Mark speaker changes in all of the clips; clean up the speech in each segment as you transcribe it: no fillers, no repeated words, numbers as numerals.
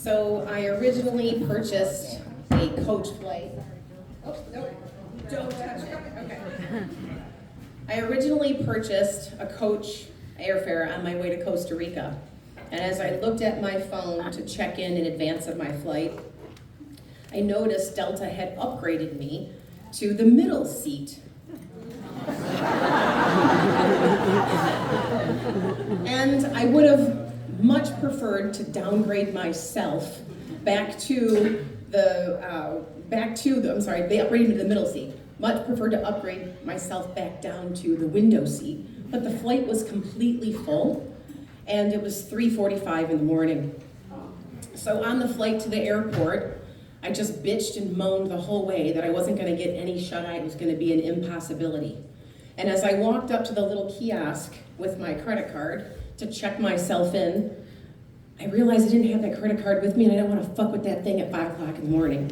Speaker 1: So I originally purchased a coach flight. Oh, no, don't touch it. Okay. I originally purchased a coach airfare on my way to Costa Rica. And as I looked at my phone to check in advance of my flight, I noticed Delta had upgraded me to the middle seat. And I would have much preferred to downgrade myself back to the they upgraded me to the middle seat. Much preferred to upgrade myself back down to the window seat. But the flight was completely full, and it was 3:45 in the morning. So on the flight to the airport, I just bitched and moaned the whole way that I wasn't gonna get any shut-eye, it was gonna be an impossibility. And as I walked up to the little kiosk with my credit card to check myself in, I realized I didn't have that credit card with me and I don't wanna fuck with that thing at 5 o'clock in the morning.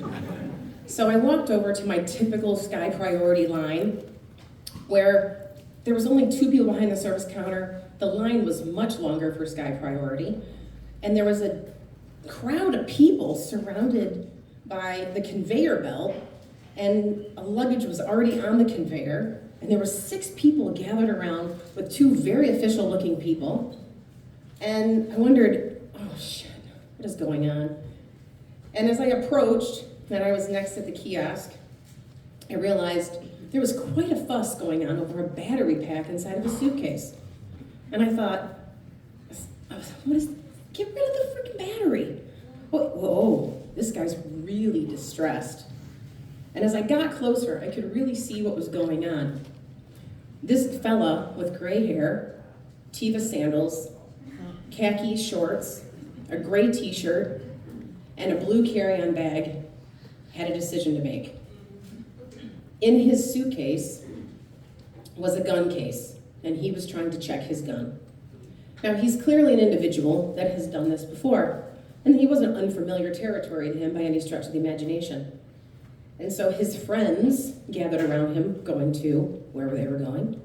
Speaker 1: So I walked over to my typical Sky Priority line where there was only 2 people behind the service counter. The line was much longer for Sky Priority. And there was a crowd of people surrounded by the conveyor belt, and a luggage was already on the conveyor, and there were 6 people gathered around with 2 very official looking people. And I wondered, oh shit, what is going on? And as I approached, and I was next at the kiosk, I realized there was quite a fuss going on over a battery pack inside of a suitcase. And I thought, get rid of the freaking battery. Whoa, this guy's really distressed. And as I got closer, I could really see what was going on. This fella with gray hair, Teva sandals, khaki shorts, a gray t-shirt, and a blue carry-on bag had a decision to make. In his suitcase was a gun case, and he was trying to check his gun. Now, he's clearly an individual that has done this before, and he wasn't unfamiliar territory to him by any stretch of the imagination. And so his friends gathered around him, going to wherever they were going,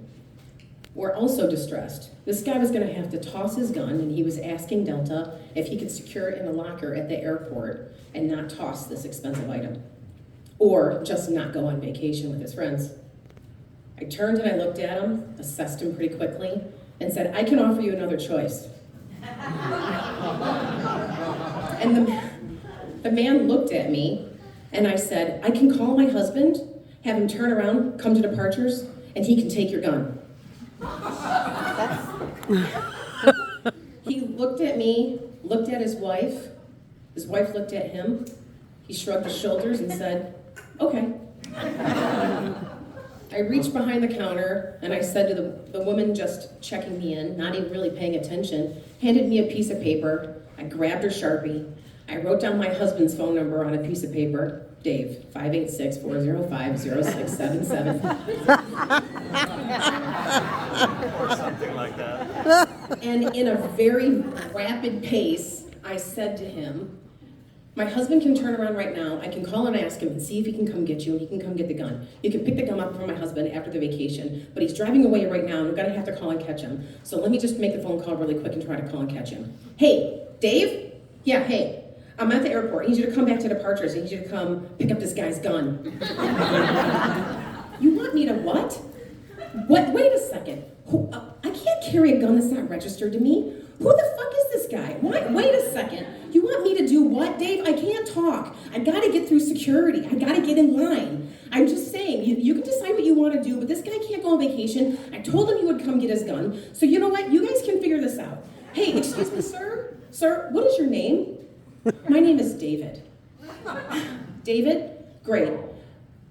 Speaker 1: were also distressed. This guy was gonna have to toss his gun, and he was asking Delta if he could secure it in a locker at the airport and not toss this expensive item, or just not go on vacation with his friends. I turned and I looked at him, assessed him pretty quickly, and said, I can offer you another choice. And the man looked at me, and I said, I can call my husband, have him turn around, come to departures, and he can take your gun. He looked at me, looked at his wife looked at him, he shrugged his shoulders and said, okay. I reached behind the counter and I said to the woman just checking me in, not even really paying attention, handed me a piece of paper. I grabbed her Sharpie. I wrote down my husband's phone number on a piece of paper, Dave, 586-405-0677.
Speaker 2: Or something like that.
Speaker 1: And in a very rapid pace, I said to him, my husband can turn around right now. I can call and ask him and see if he can come get you, and he can come get the gun. You can pick the gun up from my husband after the vacation, but he's driving away right now, and we're gonna have to call and catch him. So let me just make the phone call really quick and try to call and catch him. Hey, Dave? Yeah, hey. I'm at the airport. I need you to come back to departures. I need you to come pick up this guy's gun. You want me to what? What? Wait a second. I can't carry a gun that's not registered to me. Who the fuck is this guy? What? Wait a second. You want me to do what, Dave? I can't talk. I gotta get through security. I gotta get in line. I'm just saying, you can decide what you want to do, but this guy can't go on vacation. I told him he would come get his gun. So you know what? You guys can figure this out. Hey, excuse me, sir? Sir, what is your name? My name is David. David? Great.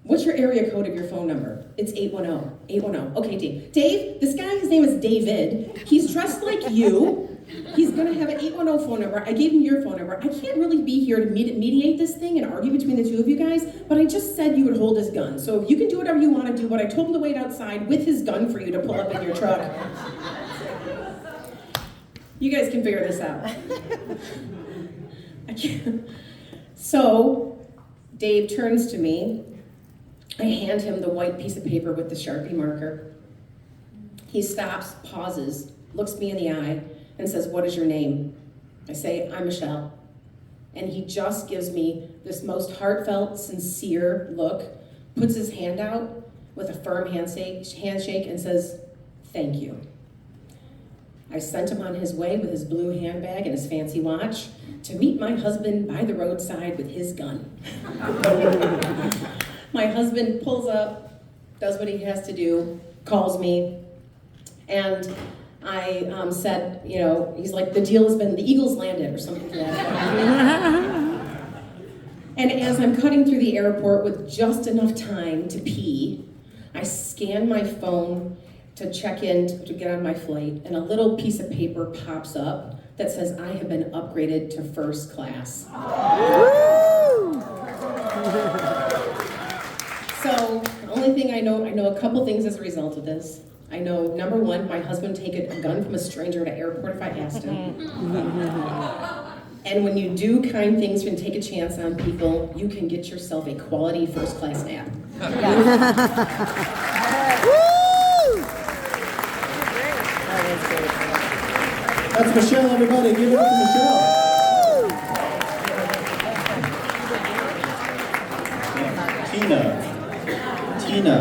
Speaker 1: What's your area code of your phone number? It's 810. 810. Okay, Dave. Dave, this guy, his name is David. He's dressed like you. He's gonna have an 810 phone number. I gave him your phone number. I can't really be here to mediate this thing and argue between the two of you guys, but I just said you would hold his gun. So you can do whatever you want to do, but I told him to wait outside with his gun for you to pull up in your truck. You guys can figure this out. I can't. So Dave turns to me. I hand him the white piece of paper with the Sharpie marker. He stops, pauses, looks me in the eye, and says, what is your name? I say, I'm Michelle. And he just gives me this most heartfelt, sincere look, puts his hand out with a firm handshake and says, "Thank you." I sent him on his way with his blue handbag and his fancy watch to meet my husband by the roadside with his gun. My husband pulls up, does what he has to do, calls me, and I said, you know, he's like, the Eagles landed or something like that. And as I'm cutting through the airport with just enough time to pee, I scan my phone to check in to get on my flight, and a little piece of paper pops up that says I have been upgraded to first class. So the only thing I know a couple things as a result of this. I know, number one, my husband would take a gun from a stranger at an airport if I asked him. And when you do kind things and take a chance on people, you can get yourself a quality first class nap.
Speaker 3: That's Michelle, everybody. Give it up to Michelle.